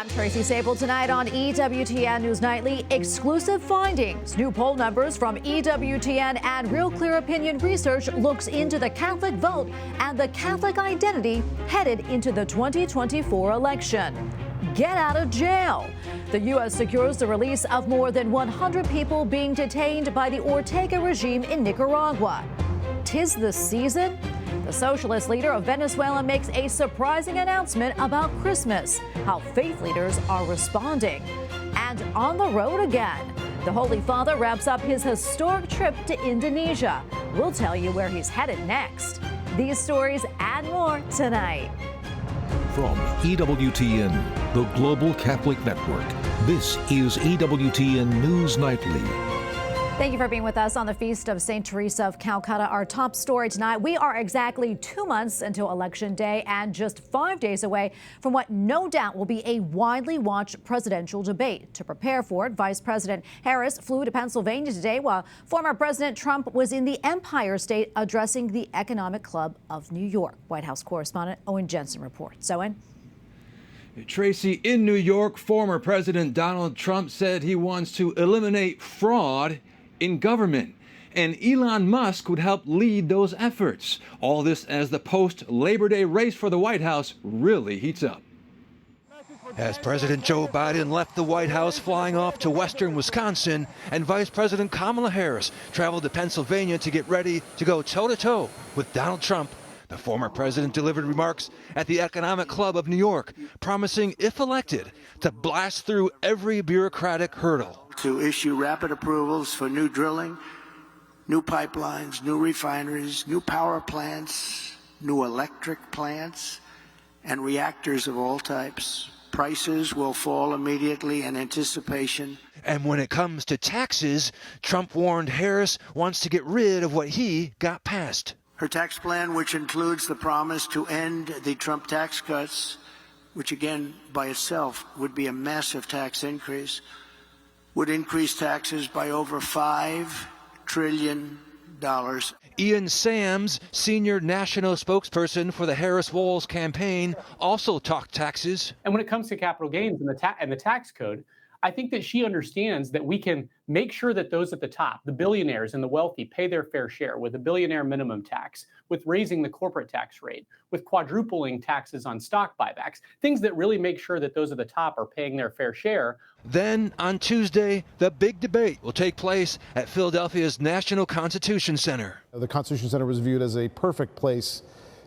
I'm Tracy Sabol. Tonight on EWTN News Nightly, exclusive findings. New poll numbers from EWTN and Real Clear Opinion Research looks into the Catholic vote and the Catholic identity headed into the 2024 election. Get out of jail. The U.S. secures the release of more than 100 people being detained by the Ortega regime in Nicaragua. 'Tis the season? The socialist leader of Venezuela makes a surprising announcement about Christmas, how faith leaders are responding. And on the road again, the Holy Father wraps up his historic trip to Indonesia. We'll tell you where he's headed next. These stories and more tonight. From EWTN, the Global Catholic Network, this is EWTN News Nightly. Thank you for being with us on the Feast of St. Teresa of Calcutta. Our top story tonight, we are exactly 2 months until Election Day and just 5 days away from what no doubt will be a widely watched presidential debate. To prepare for it, Vice President Harris flew to Pennsylvania today while former President Trump was in the Empire State addressing the Economic Club of New York. White House correspondent Owen Jensen reports. Owen? Tracy, in New York, former President Donald Trump said he wants to eliminate fraud in government, and Elon Musk would help lead those efforts. All this as the post-Labor Day race for the White House really heats up. As President Joe Biden left the White House flying off to western Wisconsin, and Vice President Kamala Harris traveled to Pennsylvania to get ready to go toe-to-toe with Donald Trump, the former president delivered remarks at the Economic Club of New York, promising, if elected, to blast through every bureaucratic hurdle. To issue rapid approvals for new drilling, new pipelines, new refineries, new power plants, new electric plants, and reactors of all types. Prices will fall immediately in anticipation. And when it comes to taxes, Trump warned Harris wants to get rid of what he got passed. Her tax plan, which includes the promise to end the Trump tax cuts, which again by itself would be a massive tax increase, would increase taxes by over $5 trillion. Ian Sams, senior national spokesperson for the Harris-Walz campaign, also talked taxes. And when it comes to capital gains and the tax code, I think that she understands that we can make sure that those at the top, the billionaires and the wealthy, pay their fair share with a billionaire minimum tax, with raising the corporate tax rate, with quadrupling taxes on stock buybacks, things that really make sure that those at the top are paying their fair share. Then, on Tuesday, the big debate will take place at Philadelphia's National Constitution Center. The Constitution Center was viewed as a perfect place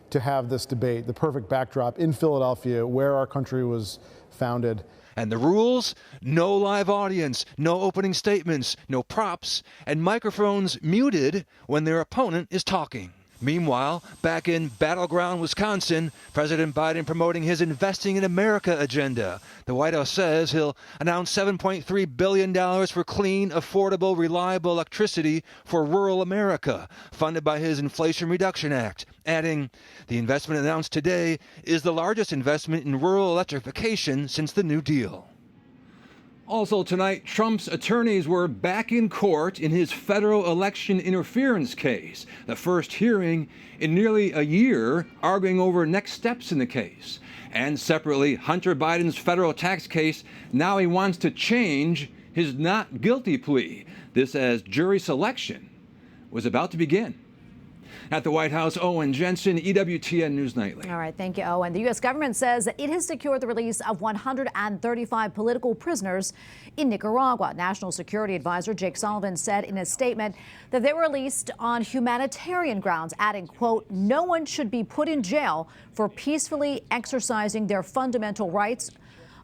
to have this debate, the perfect backdrop in Philadelphia, where our country was founded. And the rules? No live audience, no opening statements, no props, and microphones muted when their opponent is talking. Meanwhile, back in battleground Wisconsin, President Biden promoting his Investing in America agenda. The White House says he'll announce $7.3 billion for clean, affordable, reliable electricity for rural America, funded by his Inflation Reduction Act, adding, the investment announced today is the largest investment in rural electrification since the New Deal. Also tonight, Trump's attorneys were back in court in his federal election interference case, the first hearing in nearly a year, arguing over next steps in the case. And separately, Hunter Biden's federal tax case, now he wants to change his not guilty plea. This as jury selection was about to begin. At the White House, Owen Jensen, EWTN News Nightly. All right, thank you, Owen. The U.S. government says that it has secured the release of 135 political prisoners in Nicaragua. National Security Advisor Jake Sullivan said in a statement that they were released on humanitarian grounds, adding, quote, no one should be put in jail for peacefully exercising their fundamental rights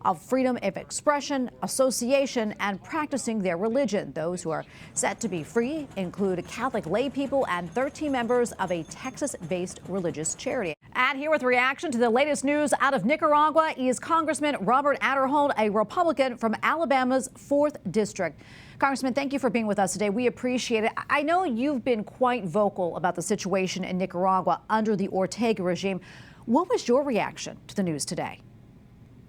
of freedom of expression, association, and practicing their religion. Those who are set to be free include Catholic lay people and 13 members of a Texas-based religious charity. And here with reaction to the latest news out of Nicaragua is Congressman Robert Aderhold, a Republican from Alabama's 4th District. Congressman, thank you for being with us today. We appreciate it. I know you've been quite vocal about the situation in Nicaragua under the Ortega regime. What was your reaction to the news today?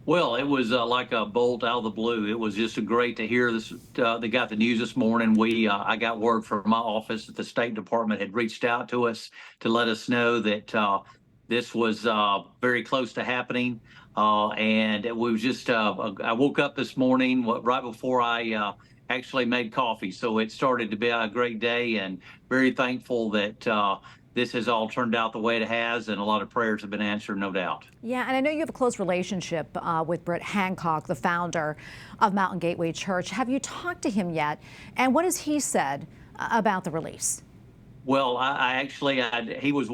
Well, it was like a bolt out of the blue. It was just great to hear this. They got the news this morning. I got word from my office that the State Department had reached out to us to let us know that this was very close to happening. And it was just, I woke up this morning right before I actually made coffee. So it started to be a great day, and very thankful that this has all turned out the way it has, and a lot of prayers have been answered, no doubt. Yeah, and I know you have a close relationship with Britt Hancock, the founder of Mountain Gateway Church. Have you talked to him yet? And what has he said about the release? Well, he was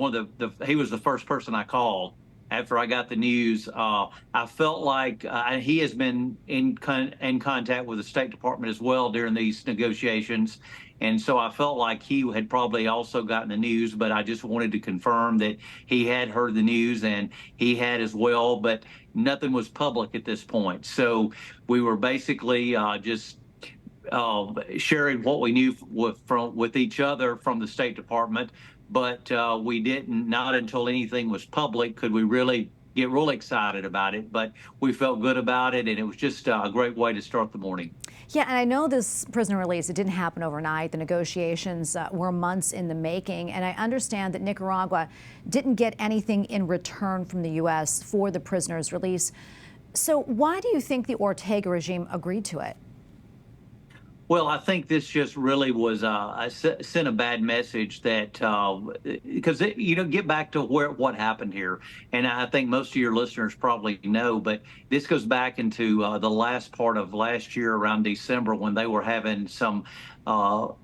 he was the first person I called after I got the news. I felt like he has been in contact with the State Department as well during these negotiations. And so I felt like he had probably also gotten the news, but I just wanted to confirm that he had heard the news, and he had as well, but nothing was public at this point. So we were basically just sharing what we knew with each other from the State Department, but we didn't, not until anything was public could we really get real excited about it, but we felt good about it, and it was just a great way to start the morning. Yeah, and I know this prisoner release, it didn't happen overnight. The negotiations were months in the making, and I understand that Nicaragua didn't get anything in return from the U.S. for the prisoner's release. So why do you think the Ortega regime agreed to it? Well, I think this just really was sent a bad message that because get back to what happened here, and I think most of your listeners probably know, but this goes back into the last part of last year around December when they were having some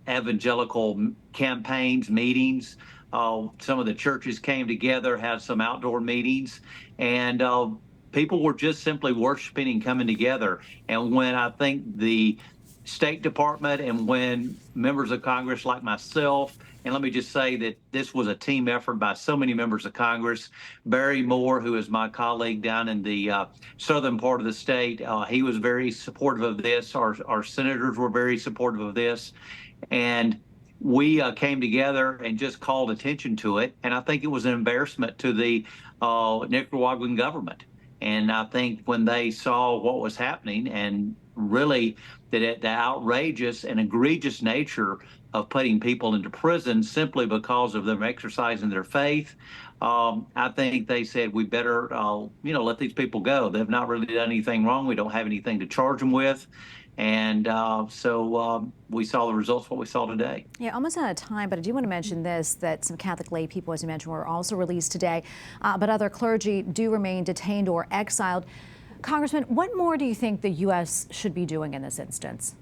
evangelical campaigns, meetings. Some of the churches came together, had some outdoor meetings, and people were just simply worshiping and coming together. And when I think the State Department and when members of Congress like myself, and let me just say that this was a team effort by so many members of Congress. Barry Moore, who is my colleague down in the southern part of the state, he was very supportive of this. Our senators were very supportive of this. And we came together and just called attention to it. And I think it was an embarrassment to the Nicaraguan government. And I think when they saw what was happening and really the outrageous and egregious nature of putting people into prison simply because of them exercising their faith, I think they said we better, let these people go. They've not really done anything wrong. We don't have anything to charge them with. And so we saw the results, what we saw today. Yeah, almost out of time, but I do want to mention this, that some Catholic lay people, as you mentioned, were also released today, but other clergy do remain detained or exiled. Congressman, what more do you think the U.S. should be doing in this instance?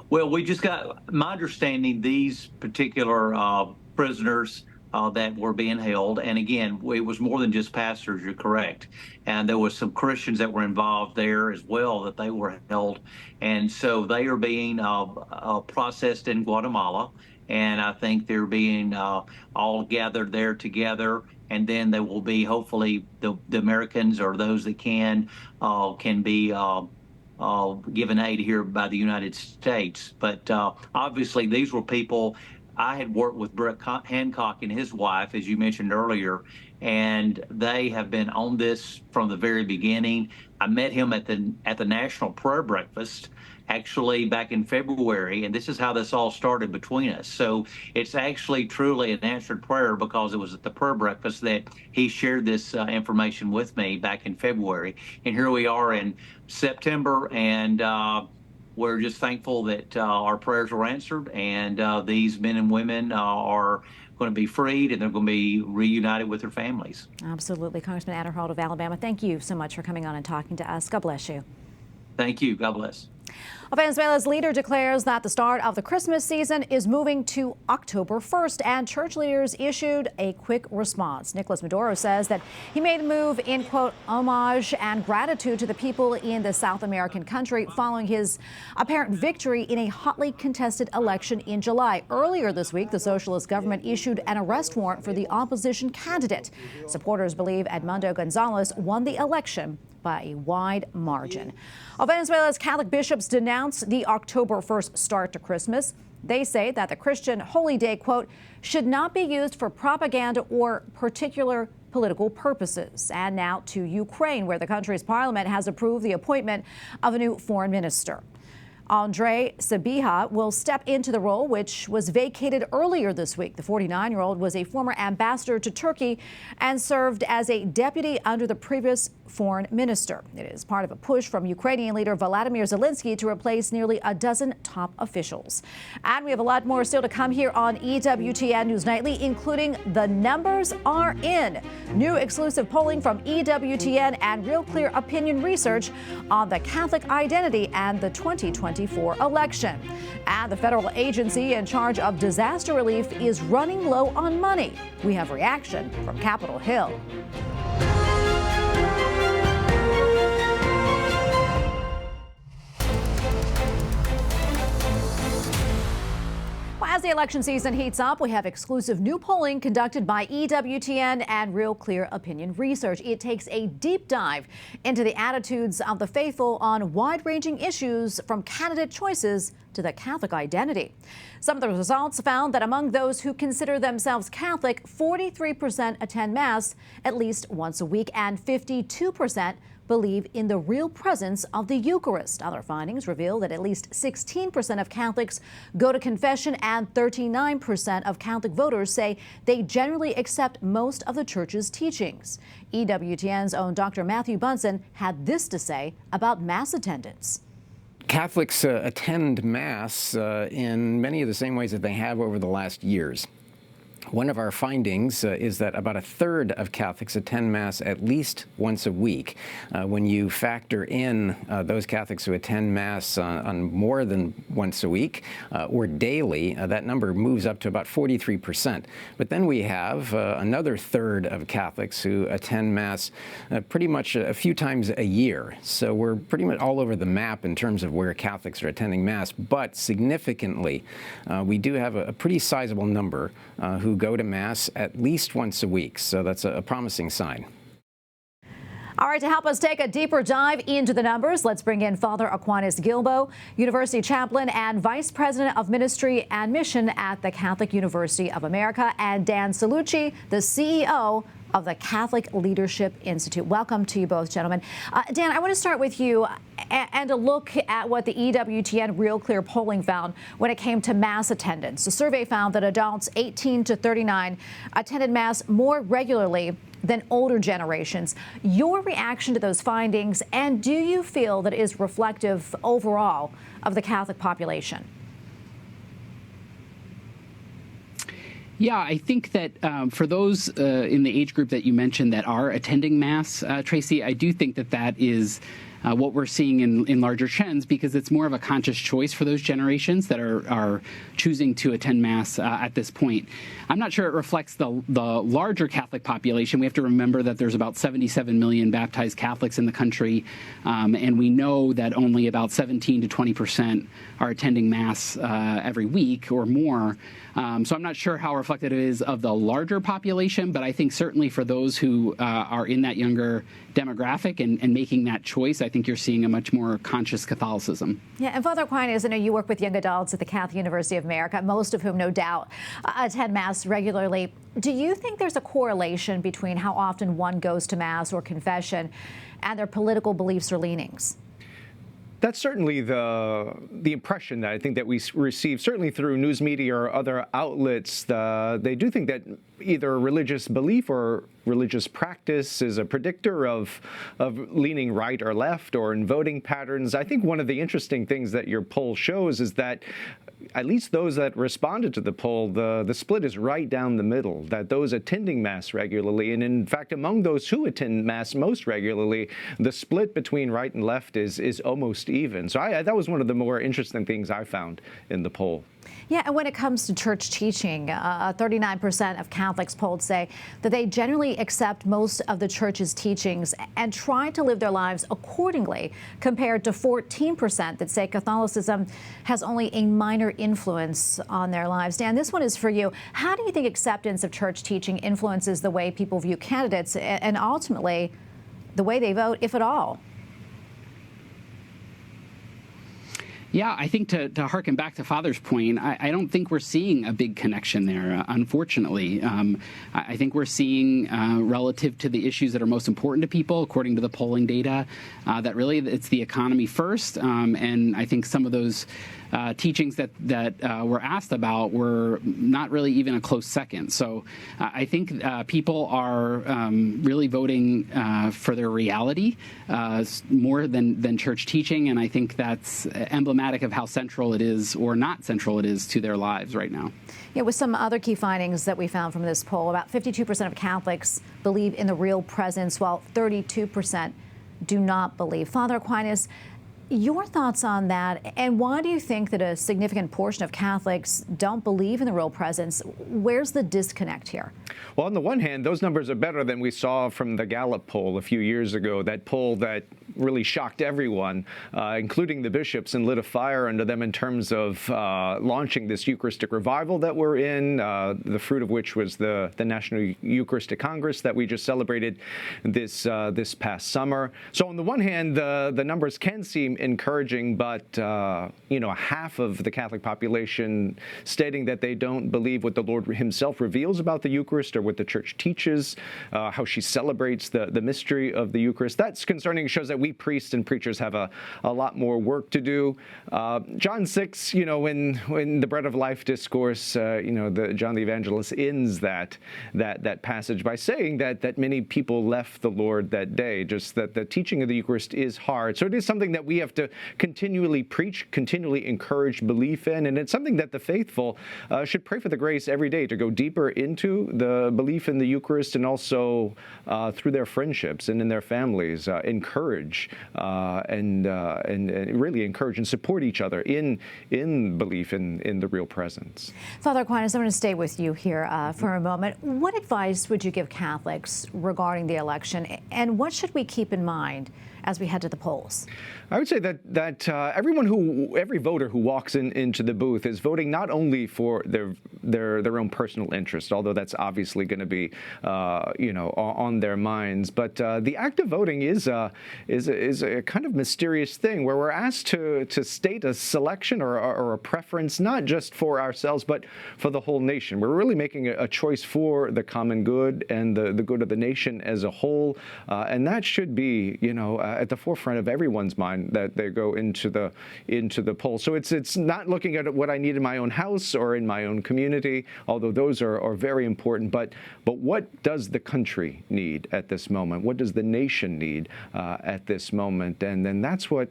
Well, we just got, my understanding, these particular prisoners that were being held, and again, it was more than just pastors, you're correct. And there was some Christians that were involved there as well, that they were held. And so they are being processed in Guatemala. And I think they're being all gathered there together. And then they will be, hopefully, the Americans or those that can be given aid here by the United States. But obviously, these were people. I had worked with Britt Hancock and his wife, as you mentioned earlier, and they have been on this from the very beginning. I met him at the National Prayer Breakfast, actually back in February, and this is how this all started between us. So it's actually truly an answered prayer, because it was at the prayer breakfast that he shared this information with me back in February. And here we are in September, and we're just thankful that our prayers were answered, and these men and women are going to be freed, and they're going to be reunited with their families. Absolutely. Congressman Aderhold of Alabama, thank you so much for coming on and talking to us. God bless you. Thank you. God bless. Venezuela's leader declares that the start of the Christmas season is moving to October 1st, and church leaders issued a quick response. Nicolas Maduro says that he made the move in, quote, homage and gratitude to the people in the South American country following his apparent victory in a hotly contested election in July. Earlier this week, the socialist government issued an arrest warrant for the opposition candidate. Supporters believe Edmundo Gonzalez won the election by a wide margin. Venezuela's Catholic bishops denounced the October 1st start to Christmas. They say that the Christian holy day, quote, should not be used for propaganda or particular political purposes. And now to Ukraine, where the country's parliament has approved the appointment of a new foreign minister. Andre Sabiha will step into the role, which was vacated earlier this week. The 49-year-old was a former ambassador to Turkey and served as a deputy under the previous foreign minister. It is part of a push from Ukrainian leader Volodymyr Zelensky to replace nearly a dozen top officials. And we have a lot more still to come here on EWTN News Nightly, including the numbers are in. New exclusive polling from EWTN and Real Clear Opinion Research on the Catholic identity and the 2024 election. And the federal agency in charge of disaster relief is running low on money. We have reaction from Capitol Hill. As the election season heats up, we have exclusive new polling conducted by EWTN and Real Clear Opinion Research. It takes a deep dive into the attitudes of the faithful on wide-ranging issues from candidate choices to the Catholic identity. Some of the results found that among those who consider themselves Catholic, 43% attend Mass at least once a week and 52% believe in the real presence of the Eucharist. Other findings reveal that at least 16% of Catholics go to confession and 39% of Catholic voters say they generally accept most of the Church's teachings. EWTN's own Dr. Matthew Bunson had this to say about Mass attendance. Catholics attend Mass in many of the same ways that they have over the last years. One of our findings is that about a third of Catholics attend Mass at least once a week. When you factor in those Catholics who attend Mass on more than once a week or daily, that number moves up to about 43%. But then we have another third of Catholics who attend Mass pretty much a few times a year. So we're pretty much all over the map in terms of where Catholics are attending Mass. But significantly, we do have a pretty sizable number who go to Mass at least once a week. So that's a promising sign. All right, to help us take a deeper dive into the numbers, let's bring in Father Aquinas Gilbo, University Chaplain and Vice President of Ministry and Mission at the Catholic University of America, and Dan Salucci, the CEO of the Catholic Leadership Institute. Welcome to you both, gentlemen. Dan, I want to start with you and a look at what the EWTN Real Clear polling found when it came to Mass attendance. The survey found that adults 18 to 39 attended Mass more regularly than older generations. Your reaction to those findings, and do you feel that it is reflective overall of the Catholic population? Yeah, I think that for those in the age group that you mentioned that are attending Mass, Tracy, I do think that that is what we're seeing in larger trends, because it's more of a conscious choice for those generations that are choosing to attend Mass at this point. I'm not sure it reflects the larger Catholic population. We have to remember that there's about 77 million baptized Catholics in the country, and we know that only about 17 to 20% are attending Mass every week or more. So I'm not sure how reflective it is of the larger population, but I think certainly for those who are in that younger demographic and making that choice, I think you're seeing a much more conscious Catholicism. Yeah, and Father Aquinas, I know you work with young adults at the Catholic University of America, most of whom no doubt attend Mass regularly. Do you think there's a correlation between how often one goes to Mass or confession and their political beliefs or leanings? That's certainly the impression that I think that we receive, certainly through news media or other outlets. They do think that either religious belief or religious practice is a predictor of leaning right or left or in voting patterns. I think one of the interesting things that your poll shows is that at least those that responded to the poll, the split is right down the middle, that those attending Mass regularly, and in fact, among those who attend Mass most regularly, the split between right and left is almost even. So that was one of the more interesting things I found in the poll. Yeah, and when it comes to church teaching, 39% of Catholics polled say that they generally accept most of the Church's teachings and try to live their lives accordingly, compared to 14% that say Catholicism has only a minor influence on their lives. Dan, this one is for you. How do you think acceptance of church teaching influences the way people view candidates and ultimately the way they vote, if at all? Yeah, I think to harken back to Father's point, I don't think we're seeing a big connection there, unfortunately. I think we're seeing, relative to the issues that are most important to people, according to the polling data, that really it's the economy first. And I think some of those teachings that were asked about were not really even a close second. So I think people are really voting for their reality more than church teaching, and I think that's emblematic of how central it is or not central it is to their lives right now. Yeah, with some other key findings that we found from this poll, about 52% of Catholics believe in the real presence, while 32% do not believe. Father Aquinas, your thoughts on that, and why do you think that a significant portion of Catholics don't believe in the real presence? Where's the disconnect here? Well, on the one hand, those numbers are better than we saw from the Gallup poll a few years ago, that poll that really shocked everyone, including the bishops, and lit a fire under them in terms of launching this Eucharistic revival that we're in, the fruit of which was the National Eucharistic Congress that we just celebrated this past summer. So on the one hand, the numbers can seem encouraging, but half of the Catholic population stating that they don't believe what the Lord himself reveals about the Eucharist or what the Church teaches, how she celebrates the mystery of the Eucharist. That's concerning. It shows that we priests and preachers have a lot more work to do. John 6, when the Bread of Life discourse, John the Evangelist ends that passage by saying that many people left the Lord that day, just that the teaching of the Eucharist is hard. So it is something that we have to continually preach, continually encourage belief in, and it's something that the faithful should pray for the grace every day to go deeper into the belief in the Eucharist, and also through their friendships and in their families, encourage and really encourage and support each other in belief in the real presence. Father Aquinas, I'm going to stay with you here for a moment. What advice would you give Catholics regarding the election, and what should we keep in mind as we head to the polls? I would say that every voter who walks into the booth is voting not only for their own personal interest, although that's obviously going to be on their minds, but the act of voting is a kind of mysterious thing where we're asked to state a selection or a preference, not just for ourselves but for the whole nation. We're really making a choice for the common good and the good of the nation as a whole, and that should be at the forefront of everyone's mind that they go into the poll. So it's not looking at what I need in my own house or in my own community, although those are very important. But what does the country need at this moment? What does the nation need at this moment? And then that's what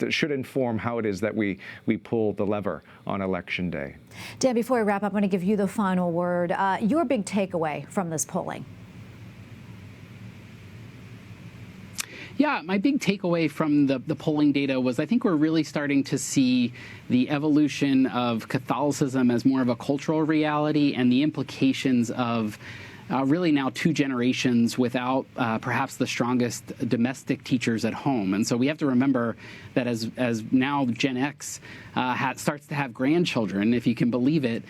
should inform how it is that we pull the lever on Election Day. Dan, before we wrap up, I'm going to give you the final word. Your big takeaway from this polling? Yeah, my big takeaway from the polling data was I think we're really starting to see the evolution of Catholicism as more of a cultural reality, and the implications of really now 2 generations without perhaps the strongest domestic teachers at home. And so we have to remember that as now Gen X starts to have grandchildren, if you can believe it,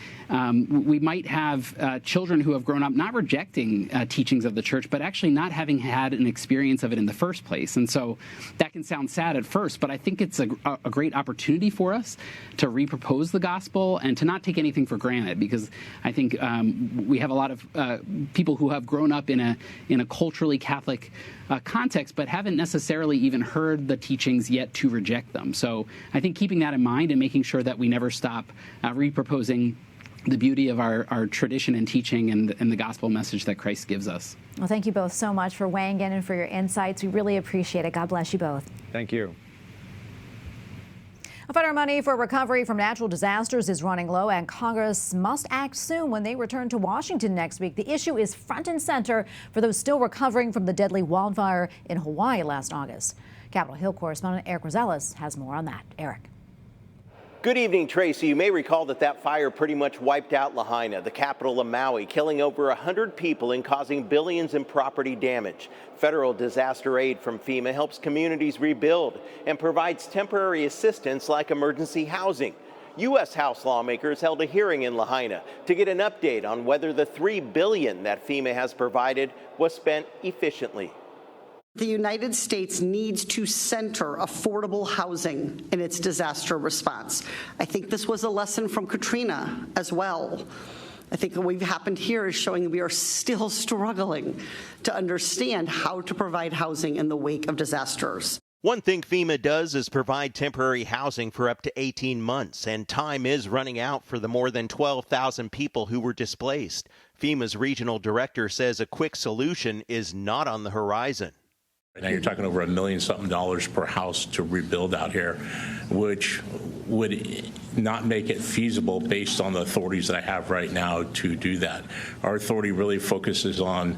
we might have children who have grown up not rejecting teachings of the church, but actually not having had an experience of it in the first place. And so that can sound sad at first, but I think it's a great opportunity for us to repropose the gospel and to not take anything for granted, because I think we have a lot of people who have grown up in a culturally Catholic context, but haven't necessarily even heard the teachings yet to reject them. So I think keeping that in mind and making sure that we never stop reproposing the beauty of our tradition and teaching and the gospel message that Christ gives us. Well, thank you both so much for weighing in and for your insights. We really appreciate it. God bless you both. Thank you. Federal money for recovery from natural disasters is running low, and Congress must act soon when they return to Washington next week. The issue is front and center for those still recovering from the deadly wildfire in Hawaii last August. Capitol Hill correspondent Eric Rosales has more on that. Eric. Good evening, Tracy. You may recall that fire pretty much wiped out Lahaina, the capital of Maui, killing over 100 people and causing billions in property damage. Federal disaster aid from FEMA helps communities rebuild and provides temporary assistance like emergency housing. U.S. House lawmakers held a hearing in Lahaina to get an update on whether the $3 billion that FEMA has provided was spent efficiently. The United States needs to center affordable housing in its disaster response. I think this was a lesson from Katrina as well. I think what happened here is showing we are still struggling to understand how to provide housing in the wake of disasters. One thing FEMA does is provide temporary housing for up to 18 months, and time is running out for the more than 12,000 people who were displaced. FEMA's regional director says a quick solution is not on the horizon. Now you're talking over $1 million something per house to rebuild out here, which would not make it feasible based on the authorities that I have right now to do that. Our authority really focuses on,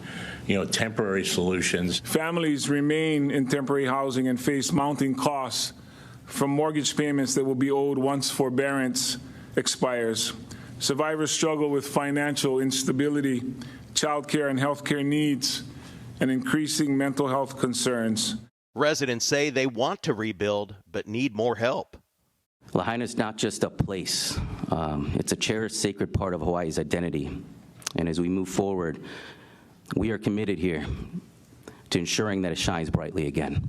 temporary solutions. Families remain in temporary housing and face mounting costs from mortgage payments that will be owed once forbearance expires. Survivors struggle with financial instability, child care and health care needs, and increasing mental health concerns. Residents say they want to rebuild, but need more help. Lahaina is not just a place. It's a cherished, sacred part of Hawaii's identity. And as we move forward, we are committed here to ensuring that it shines brightly again.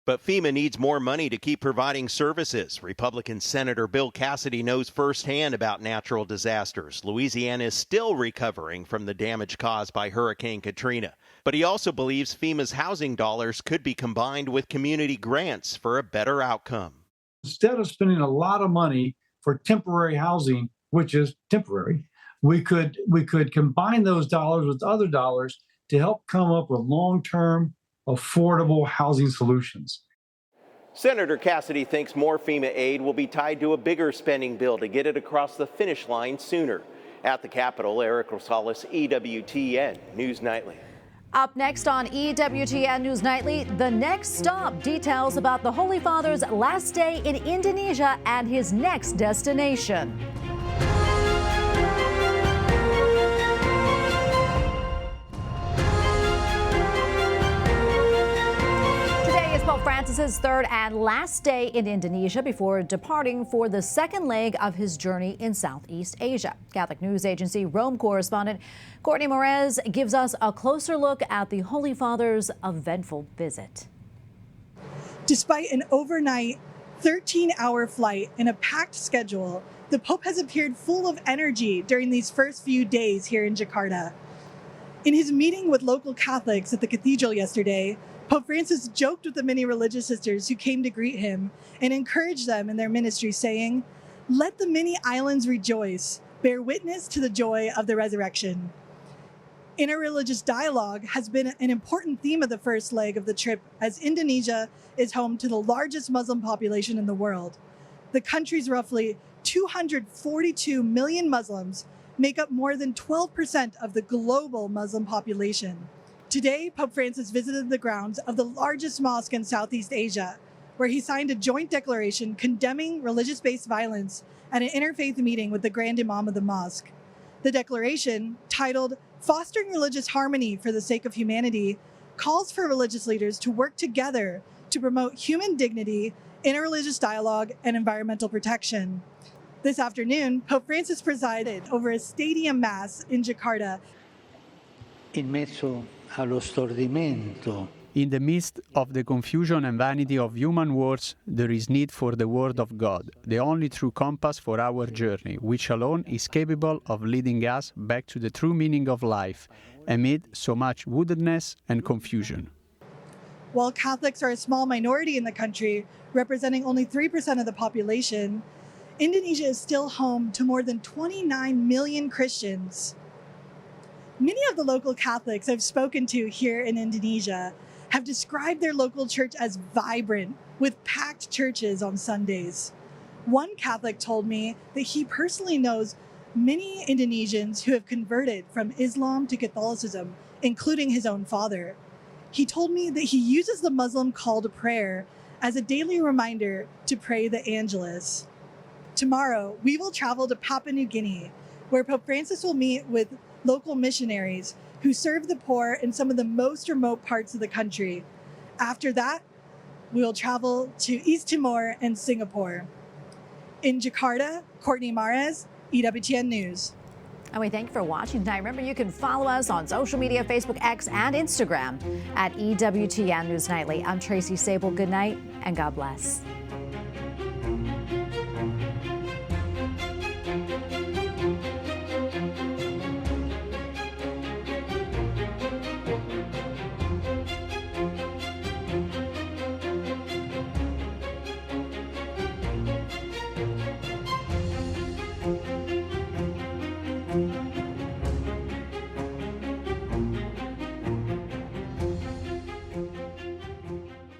But FEMA needs more money to keep providing services. Republican Senator Bill Cassidy knows firsthand about natural disasters. Louisiana is still recovering from the damage caused by Hurricane Katrina. But he also believes FEMA's housing dollars could be combined with community grants for a better outcome. Instead of spending a lot of money for temporary housing, which is temporary, we could combine those dollars with other dollars to help come up with long-term, affordable housing solutions. Senator Cassidy thinks more FEMA aid will be tied to a bigger spending bill to get it across the finish line sooner. At the Capitol, Eric Rosales, EWTN News Nightly. Up next on EWTN News Nightly, the next stop details about the Holy Father's last day in Indonesia and his next destination. Pope Francis's third and last day in Indonesia before departing for the second leg of his journey in Southeast Asia. Catholic news agency Rome correspondent Courtney Morez gives us a closer look at the Holy Father's eventful visit. Despite an overnight 13-hour flight and a packed schedule, the Pope has appeared full of energy during these first few days here in Jakarta. In his meeting with local Catholics at the cathedral yesterday, Pope Francis joked with the many religious sisters who came to greet him and encouraged them in their ministry, saying, "Let the many islands rejoice, bear witness to the joy of the resurrection." Interreligious dialogue has been an important theme of the first leg of the trip, as Indonesia is home to the largest Muslim population in the world. The country's roughly 242 million Muslims make up more than 12% of the global Muslim population. Today, Pope Francis visited the grounds of the largest mosque in Southeast Asia, where he signed a joint declaration condemning religious-based violence at an interfaith meeting with the Grand Imam of the mosque. The declaration, titled "Fostering Religious Harmony for the Sake of Humanity," calls for religious leaders to work together to promote human dignity, interreligious dialogue, and environmental protection. This afternoon, Pope Francis presided over a stadium mass in Jakarta. In the midst of the confusion and vanity of human words, there is need for the Word of God, the only true compass for our journey, which alone is capable of leading us back to the true meaning of life, amid so much woundedness and confusion. While Catholics are a small minority in the country, representing only 3% of the population, Indonesia is still home to more than 29 million Christians. Many of the local Catholics I've spoken to here in Indonesia have described their local church as vibrant, with packed churches on Sundays. One Catholic told me that he personally knows many Indonesians who have converted from Islam to Catholicism, including his own father. He told me that he uses the Muslim call to prayer as a daily reminder to pray the Angelus. Tomorrow, we will travel to Papua New Guinea, where Pope Francis will meet with local missionaries who serve the poor in some of the most remote parts of the country. After that, we will travel to East Timor and Singapore. In Jakarta, Courtney Morez, EWTN News. And we thank you for watching tonight. Remember, you can follow us on social media, Facebook, X, and Instagram at EWTN News Nightly. I'm Tracy Sabol. Good night and God bless.